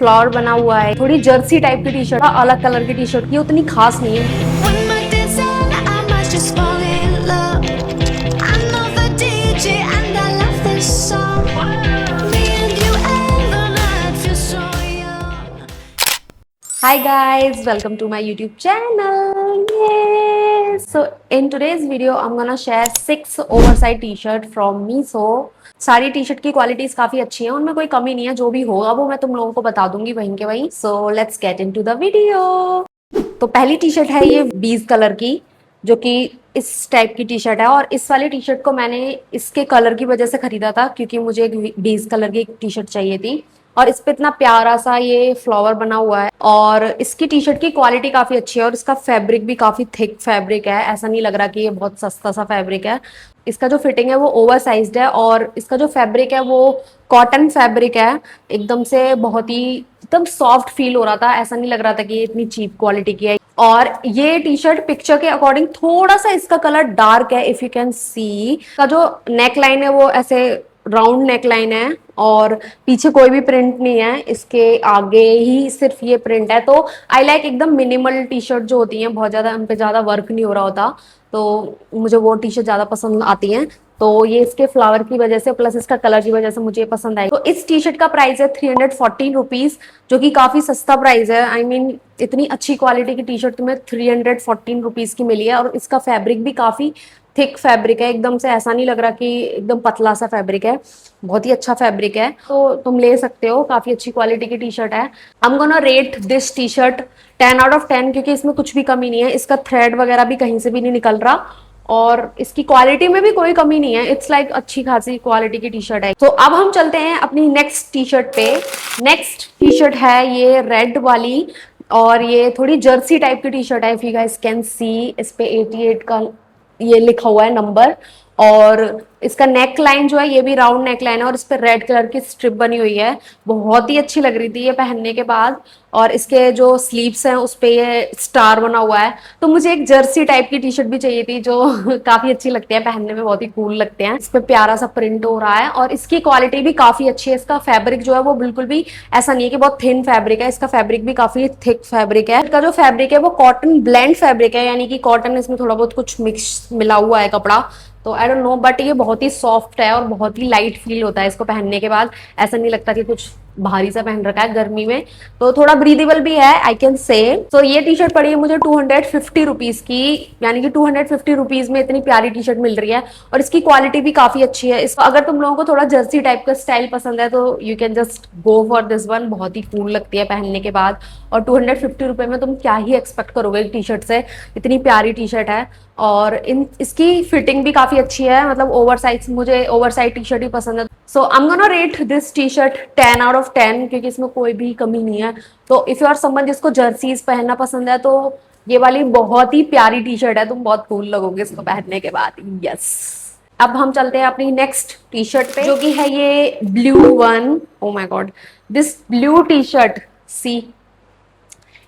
Flower बना हुआ है, थोड़ी जर्सी टाइप की टी शर्ट, अलग कलर की टी शर्ट, ये उतनी खास नहीं है। One more design, I might just fall in love. I know the DJ and I love this song. Me and you and the night feel so young. Hi guys, welcome to my YouTube channel. Yay! So in today's video, I'm gonna share 6 oversized t-shirt from Meesho. सारी T shirt की qualities काफी अच्छी हैं, उनमें कोई कमी नहीं है। जो भी होगा वो मैं तुम लोगों को बता दूंगी वहीं के वहीं। So let's get into the video. तो पहली टी शर्ट है ये बीज कलर की, जो कि इस टाइप की टी शर्ट है। और इस वाली टी शर्ट को मैंने इसके कलर की वजह से खरीदा था, क्योंकि मुझे एक बीज कलर की टी शर्ट चाहिए थी। और इस पे इतना प्यारा सा ये फ्लावर बना हुआ है, और इसकी टी शर्ट की क्वालिटी काफी अच्छी है, और इसका फैब्रिक भी काफी थिक फैब्रिक है। ऐसा नहीं लग रहा कि ये बहुत सस्ता सा फैब्रिक है। इसका जो फिटिंग है वो ओवर साइज्ड है, और इसका जो फैब्रिक है वो कॉटन फैब्रिक है। एकदम से बहुत ही एकदम सॉफ्ट फील हो रहा था, ऐसा नहीं लग रहा था कि ये इतनी चीप क्वालिटी की है। और ये टी शर्ट पिक्चर के अकॉर्डिंग थोड़ा सा इसका कलर डार्क है, इफ यू कैन सी। का जो नेक लाइन है वो ऐसे राउंड नेक लाइन है, और पीछे कोई भी प्रिंट नहीं है, इसके आगे ही सिर्फ ये प्रिंट है। तो आई लाइक एकदम मिनिमल टी शर्ट जो होती हैं, बहुत ज्यादा उन पे ज्यादा वर्क नहीं हो रहा होता, तो मुझे वो टी शर्ट ज्यादा पसंद आती हैं। तो ये इसके फ्लावर की वजह से प्लस इसका कलर की वजह से मुझे पसंद आई। तो इस टी शर्ट का प्राइस है 314 रुपीज, जो कि काफी सस्ता प्राइस है। आई मीन इतनी अच्छी क्वालिटी की टी शर्ट तुम्हें 314 रुपीज की मिली है, और इसका फैब्रिक भी काफी थिक फैब्रिक है। एकदम से ऐसा नहीं लग रहा कि एकदम पतला सा फैब्रिक है, बहुत ही अच्छा फैब्रिक है। तो तुम ले सकते हो, काफी अच्छी क्वालिटी की टी शर्ट है। आई am gonna rate this T shirt 10 out of 10, क्योंकि इसमें कुछ भी कमी नहीं है। इसका थ्रेड वगैरह भी कहीं से भी नहीं निकल रहा, और इसकी क्वालिटी में भी कोई कमी नहीं है। इट्स लाइक अच्छी खासी क्वालिटी की टी शर्ट है। तो अब हम चलते हैं अपनी नेक्स्ट टी शर्ट पे। नेक्स्ट टी शर्ट है ये रेड वाली, और ये थोड़ी जर्सी टाइप की टी शर्ट है। If you guys can see, इस पे 88 का ये लिखा हुआ है नंबर, और इसका नेक लाइन जो है ये भी राउंड नेक लाइन है, और इस पे रेड कलर की स्ट्रिप बनी हुई है। बहुत ही अच्छी लग रही थी ये पहनने के बाद। और इसके जो स्लीव्स हैं उस पे ये स्टार बना हुआ है। तो मुझे एक जर्सी टाइप की टी शर्ट भी चाहिए थी, जो काफी अच्छी लगती है पहनने में, बहुत ही कूल लगते हैं। इस पे प्यारा सा प्रिंट हो रहा है, और इसकी क्वालिटी भी काफी अच्छी है। इसका फैब्रिक जो है वो बिल्कुल भी ऐसा नहीं है कि बहुत थिन फैब्रिक है, इसका फैब्रिक भी काफी थिक फैब्रिक है। इसका जो फैब्रिक है वो कॉटन ब्लेंड फैब्रिक है, यानी कि कॉटन इसमें थोड़ा बहुत कुछ मिक्स मिला हुआ है कपड़ा। तो आई डोंट नो, बट ये बहुत ही सॉफ्ट है और बहुत ही लाइट फील होता है इसको पहनने के बाद। ऐसा नहीं लगता कि कुछ भारी सा पहन रखा है गर्मी में। तो थोड़ा ब्रीदेबल भी है, आई कैन से। तो ये टी शर्ट पड़ी है मुझे 250 रुपीज की, यानी कि 250 रुपीज में इतनी प्यारी टी शर्ट मिल रही है, और इसकी क्वालिटी भी काफी अच्छी है। इसको अगर तुम लोगों को थोड़ा जर्सी टाइप का स्टाइल पसंद है तो you can just go for this one. बहुत ही कूल लगती है पहनने के बाद, और 250 रुपए में तुम क्या ही एक्सपेक्ट करोगे टी शर्ट से। इतनी प्यारी टी शर्ट है, और इसकी फिटिंग भी काफी अच्छी है। मतलब ओवर साइज, मुझे ओवर साइज टी शर्ट ही पसंद है। So I am gonna rate this T shirt 10 out of 10, क्योंकि इसमें कोई भी कमी नहीं है। तो इफ यू आर समवन जिसको जर्सीज पहनना पसंद है, तो ये वाली बहुत ही प्यारी टी शर्ट है, तुम बहुत कूल लगोगे इसको पहनने के बाद। यस, अब हम चलते हैं अपनी नेक्स्ट टी शर्ट पे, जो कि है ये blue one. Oh my God, this blue T shirt, see.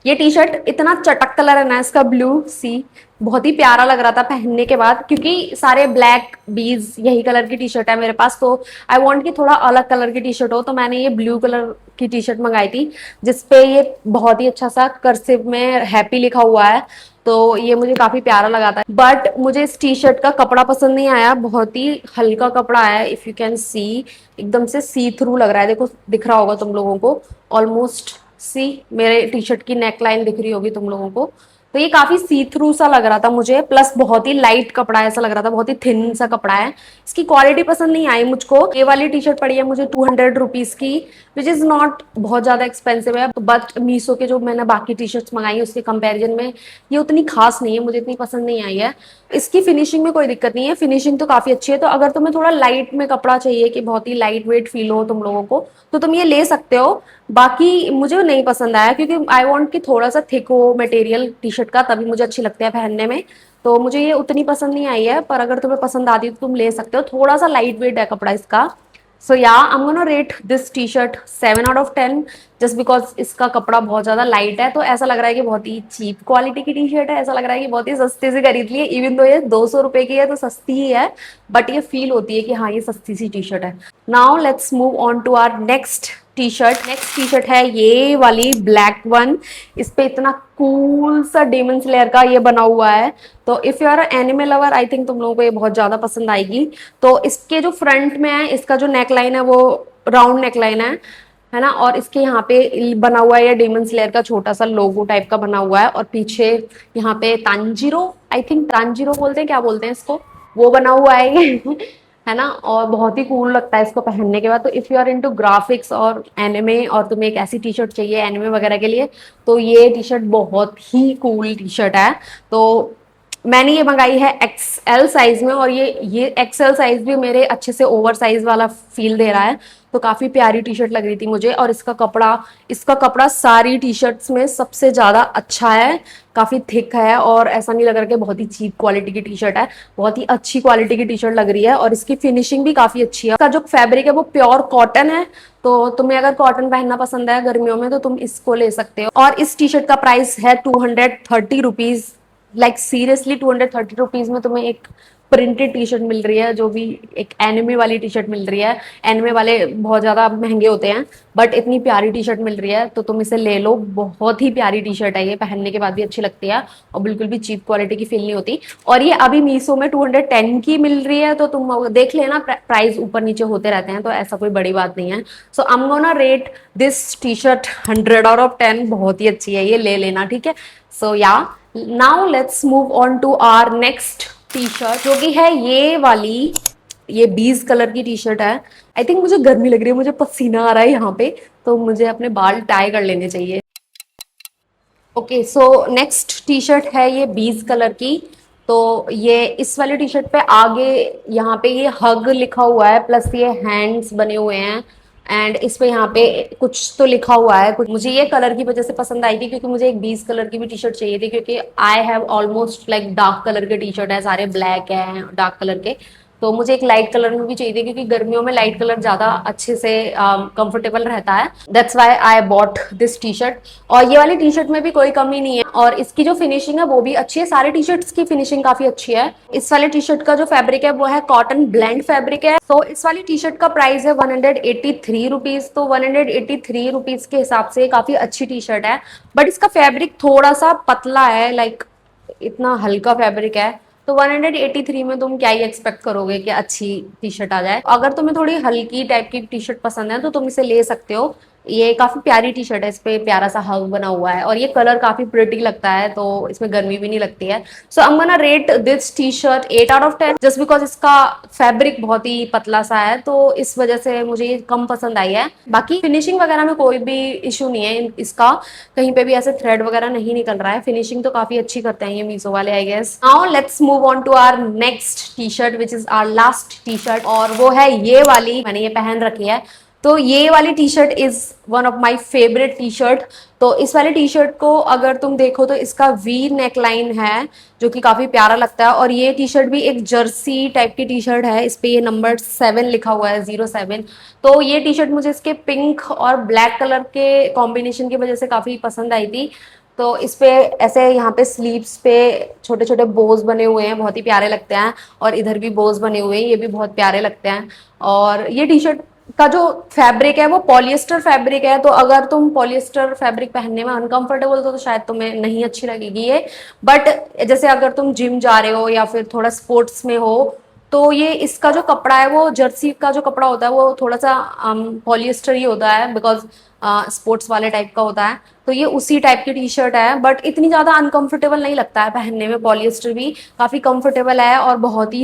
ये टी शर्ट इतना चटक कलर है ना इसका, ब्लू सी, बहुत ही प्यारा लग रहा था पहनने के बाद, क्योंकि सारे ब्लैक बीज यही कलर की टी शर्ट है मेरे पास। तो आई वांट कि थोड़ा अलग कलर की टी शर्ट हो, तो मैंने ये ब्लू कलर की टी शर्ट मंगाई थी, जिसपे ये बहुत ही अच्छा सा कर्सिव में हैप्पी लिखा हुआ है। तो ये मुझे काफी प्यारा लगा था, बट मुझे इस टी शर्ट का कपड़ा पसंद नहीं आया। बहुत ही हल्का कपड़ा है, इफ यू कैन सी, एकदम से सी थ्रू लग रहा है। देखो, दिख रहा होगा तुम लोगों को ऑलमोस्ट। सी, मेरे टी शर्ट की नेक लाइन दिख रही होगी तुम लोगों को। तो ये काफी सी थ्रू सा लग रहा था मुझे, प्लस बहुत ही लाइट कपड़ा है, ऐसा लग रहा था बहुत ही थिन सा कपड़ा है। इसकी क्वालिटी पसंद नहीं आई मुझको। ये वाली टी शर्ट पड़ी है मुझे 200 रुपीज की, विच इज नॉट बहुत ज्यादा एक्सपेंसिव है, बट मीशो के जो मैंने बाकी टी शर्ट्स मंगाई है उसके कंपेरिजन में ये उतनी खास नहीं है, मुझे इतनी पसंद नहीं आई है। इसकी फिनिशिंग में कोई दिक्कत नहीं है, फिनिशिंग तो काफी अच्छी है। तो अगर तुम्हें थोड़ा लाइट में कपड़ा चाहिए कि बहुत ही लाइट वेट फील हो तुम लोगों को, तो तुम ये ले सकते हो। बाकी मुझे नहीं पसंद आया, क्योंकि आई वांट कि थोड़ा सा थिक हो मटेरियल टी शर्ट का, तभी मुझे अच्छी लगती है पहनने में। तो मुझे ये उतनी पसंद नहीं आई है, पर अगर तुम्हें पसंद आती है तो तुम ले सकते हो। थोड़ा सा लाइट वेट है कपड़ा इसका। सो या आई am gonna rate this T shirt 7 out of 10, just because इसका कपड़ा बहुत ज्यादा लाइट है। तो ऐसा लग रहा है कि बहुत ही चीप क्वालिटी की टी शर्ट है, ऐसा लग रहा है कि बहुत ही सस्ते से खरीद ली है। इवन दो ये 200 रुपए की है तो सस्ती ही है, बट ये फील होती है कि हाँ ये सस्ती सी टी शर्ट है। Now let's move on to our next T shirt. Next T shirt है ये वाली ब्लैक वन। इस पे इतना कूल सा डेमन स्लेयर का ये बना हुआ है, तो if you are anime lover I think तुम लोगों को ये बहुत ज्यादा पसंद आएगी। तो इसके जो फ्रंट में है, इसका जो नेक लाइन है वो राउंड नेक लाइन है ना, और इसके यहाँ पे बना हुआ है ये डेमन स्लेयर का छोटा सा लोगो टाइप का बना हुआ है, और पीछे यहाँ पे तांजीरो, आई थिंक तांजीरो बोलते हैं, क्या बोलते हैं इसको, वो बना हुआ है ये है ना, और बहुत ही कूल लगता है इसको पहनने के बाद। तो if you are into graphics और एनिमे और तुम्हें एक ऐसी टी शर्ट चाहिए एनिमे वगैरह के लिए, तो ये टी शर्ट बहुत ही कूल टी शर्ट है। तो मैंने ये मंगाई है एक्सएल साइज में, और ये एक्सएल साइज भी मेरे अच्छे से ओवर साइज वाला फील दे रहा है। तो काफी प्यारी टी शर्ट लग रही थी मुझे, और इसका कपड़ा सारी टी शर्ट्स में सबसे ज्यादा अच्छा है, काफी थिक है, और ऐसा नहीं लग रहा कि बहुत ही चीप क्वालिटी की टी शर्ट है, बहुत ही अच्छी क्वालिटी की टी शर्ट लग रही है, और इसकी फिनिशिंग भी काफी अच्छी है। इसका जो फैब्रिक है वो प्योर कॉटन है, तो तुम्हें अगर कॉटन पहनना पसंद है गर्मियों में तो तुम इसको ले सकते हो। और इस टी शर्ट का प्राइस है 230 रुपीज। लाइक सीरियसली 230 रुपीज में तुम्हें एक प्रिंटेड टी शर्ट मिल रही है, जो भी एक एनिमे वाली टी शर्ट मिल रही है। एनिमे वाले बहुत ज्यादा महंगे होते हैं, बट इतनी प्यारी टी शर्ट मिल रही है तो तुम इसे ले लो। बहुत ही प्यारी टी शर्ट है ये, पहनने के बाद भी अच्छी लगती है, और बिल्कुल भी चीप क्वालिटी की फील नहीं होती। और ये अभी मीशो में 210 की मिल रही है, तो तुम देख लेना, प्राइस ऊपर नीचे होते रहते हैं, तो ऐसा कोई बड़ी बात नहीं है। So I am gonna rate this T shirt 100 out of 10। बहुत ही अच्छी है ये, ले लेना, ठीक है। So yeah now let's move on to our next T shirt, जो कि है ये वाली, ये बीज कलर की टी शर्ट है। आई थिंक मुझे गर्मी लग रही है, मुझे पसीना आ रहा है यहाँ पे, तो मुझे अपने बाल टाई कर लेने चाहिए। Okay, so next T shirt है ये बीज कलर की। तो ये इस वाली टी शर्ट पे आगे यहाँ पे ये हग लिखा हुआ है, प्लस ये हैंड्स बने हुए हैं, एंड इस पे यहाँ पे कुछ तो लिखा हुआ है कुछ। मुझे ये कलर की वजह से पसंद आई थी, क्योंकि मुझे एक बीज कलर की भी टी शर्ट चाहिए थी, क्योंकि I have almost like dark colour के टी शर्ट है, सारे ब्लैक हैं डार्क कलर के, तो मुझे एक लाइट कलर में भी चाहिए थी, क्योंकि गर्मियों में लाइट कलर ज्यादा अच्छे से कंफर्टेबल रहता है। That's why I bought this T shirt. और ये वाली टी शर्ट में भी कोई कमी नहीं है, और इसकी जो फिनिशिंग है वो भी अच्छी है, सारी टी शर्ट्स की फिनिशिंग काफी अच्छी है। इस वाले टी शर्ट का जो फैब्रिक है वो है कॉटन ब्लेंड फैब्रिक है। तो इस वाली टी शर्ट का प्राइस है 183 रुपीज। तो 183 रुपीज के हिसाब से काफी अच्छी टी शर्ट है, बट इसका फैब्रिक थोड़ा सा पतला है, लाइक इतना हल्का फैब्रिक है। तो 183 में तुम क्या ही एक्सपेक्ट करोगे कि अच्छी टी शर्ट आ जाए। अगर तुम्हें थोड़ी हल्की टाइप की टी शर्ट पसंद है तो तुम इसे ले सकते हो। ये काफी प्यारी टी शर्ट है, इस पे प्यारा सा हग बना हुआ है, और ये कलर काफी प्रिटी लगता है, तो इसमें गर्मी भी नहीं लगती है। So I am gonna rate this T shirt 8 out of 10, just because इसका फैब्रिक बहुत ही पतला सा है, तो इस वजह से मुझे ये कम पसंद आई है। बाकी फिनिशिंग वगैरह में कोई भी इशू नहीं है इसका, कहीं पे भी ऐसे थ्रेड वगैरह नहीं निकल रहा है, फिनिशिंग तो काफी अच्छी करते हैं ये मीशो वाले I guess. Now let's move on to our next T shirt which is our last T shirt, और वो है ये वाली, मैंने ये पहन रखी है। तो ये वाली T shirt is one of my favourite T shirt. तो इस वाली टी शर्ट को अगर तुम देखो तो इसका वी नेक लाइन है, जो कि काफी प्यारा लगता है, और ये टी शर्ट भी एक जर्सी टाइप की टी शर्ट है, इस पे ये नंबर 7 लिखा हुआ है, 07। तो ये टी शर्ट मुझे इसके पिंक और ब्लैक कलर के कॉम्बिनेशन की वजह से काफी पसंद आई थी। तो इस पे ऐसे यहाँ पे स्लीव्स पे छोटे छोटे बोज बने हुए हैं, बहुत ही प्यारे लगते हैं, और इधर भी बोज बने हुए हैं, ये भी बहुत प्यारे लगते हैं। और ये टी शर्ट का जो फैब्रिक है वो पॉलिएस्टर फैब्रिक है, तो अगर तुम पॉलिएस्टर फैब्रिक पहनने में अनकंफर्टेबल हो तो शायद तुम्हें नहीं अच्छी लगेगी ये। बट जैसे अगर तुम जिम जा रहे हो या फिर थोड़ा स्पोर्ट्स में हो, तो ये इसका जो कपड़ा है वो जर्सी का जो कपड़ा होता है वो थोड़ा सा पॉलिएस्टर ही होता है, बिकॉज स्पोर्ट्स वाले टाइप का होता है। तो ये उसी टाइप की टी शर्ट है, बट इतनी ज्यादा अनकंफर्टेबल नहीं लगता है पहनने में, पॉलिएस्टर भी काफी कंफर्टेबल है, और बहुत ही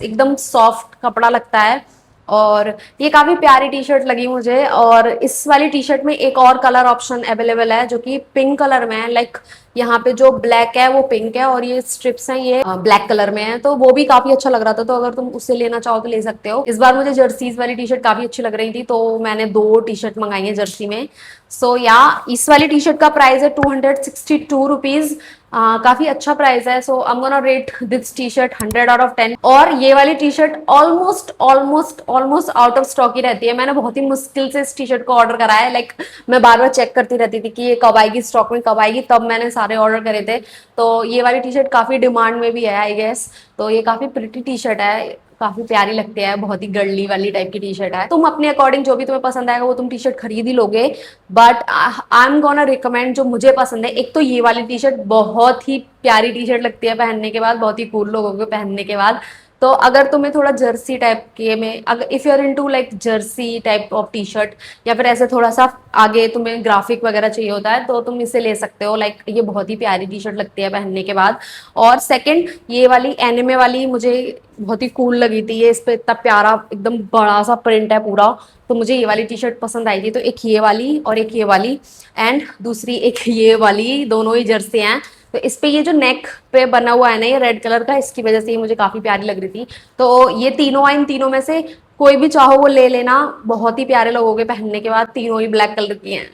एकदम सॉफ्ट कपड़ा लगता है, और ये काफी प्यारी टी शर्ट लगी मुझे। और इस वाली टी शर्ट में एक और कलर ऑप्शन अवेलेबल है, जो कि पिंक कलर में है, लाइक यहाँ पे जो ब्लैक है वो पिंक है, और ये स्ट्रिप्स हैं ये ब्लैक कलर में है, तो वो भी काफी अच्छा लग रहा था। तो अगर तुम उससे लेना चाहो तो ले सकते हो। इस बार मुझे जर्सीज वाली टी शर्ट काफी अच्छी लग रही थी, तो मैंने 2 टी शर्ट मंगाई है जर्सी में। सो या इस वाली टी शर्ट का प्राइस है 262 रुपीज। काफी अच्छा प्राइस है। So I am gonna rate this T shirt 100 out of 10। और ये वाली T shirt almost almost almost out of stock ही रहती है। मैंने बहुत ही मुश्किल से इस टी शर्ट को ऑर्डर करा है, लाइक मैं बार बार चेक करती रहती थी कि ये कब आएगी, स्टॉक में कब आएगी, तब मैंने सारे ऑर्डर करे थे। तो ये वाली टी शर्ट काफी डिमांड में भी है आई गेस। तो ये काफी प्रिटी टी शर्ट है, काफी प्यारी लगती है, बहुत ही गर्ली वाली टाइप की टी शर्ट है। तुम अपने अकॉर्डिंग जो भी तुम्हें पसंद आएगा वो तुम टी शर्ट खरीद ही लोगे, but I am gonna recommend जो मुझे पसंद है। एक तो ये वाली टी शर्ट बहुत ही प्यारी टी शर्ट लगती है पहनने के बाद, बहुत ही कूल लोगों को पहनने के बाद। तो अगर तुम्हें थोड़ा जर्सी टाइप के में, अगर if you are into like jersey type of T shirt, या फिर ऐसे थोड़ा सा आगे तुम्हें ग्राफिक वगैरह चाहिए होता है, तो तुम इसे ले सकते हो। लाइक ये बहुत ही प्यारी टी शर्ट लगती है पहनने के बाद। और सेकंड, ये वाली एनिमे वाली मुझे बहुत ही कूल लगी थी। ये इस पे इतना प्यारा एकदम बड़ा सा प्रिंट है पूरा, तो मुझे ये वाली टी शर्ट पसंद आई थी। तो एक ये वाली और एक ये वाली, एंड दूसरी एक ये वाली, दोनों ही जर्सी हैं। तो इस पे ये जो नेक पे बना हुआ है ना ये रेड कलर का, इसकी वजह से ये मुझे काफी प्यारी लग रही थी। तो ये तीनों, इन तीनों में से कोई भी चाहो वो ले लेना, बहुत ही प्यारे लगोगे पहनने के बाद। तीनों ही ब्लैक कलर की हैं।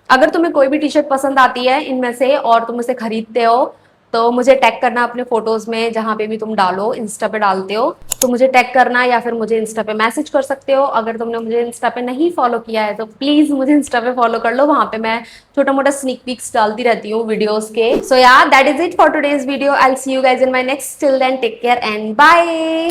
अगर तुम्हें कोई भी टी शर्ट पसंद आती है इनमें से और तुम इसे खरीदते हो, तो मुझे टैग करना अपने फोटोज में, जहां पे भी तुम डालो, इंस्टा पे डालते हो तो मुझे टैग करना, या फिर मुझे इंस्टा पे मैसेज कर सकते हो। अगर तुमने मुझे इंस्टा पे नहीं फॉलो किया है तो प्लीज मुझे इंस्टा पे फॉलो कर लो, वहां पे मैं छोटा मोटा स्नीक पीक्स डालती रहती हूँ वीडियोस के। So yeah that is it for today's video. I will see you guys in my next. Till then take care and bye.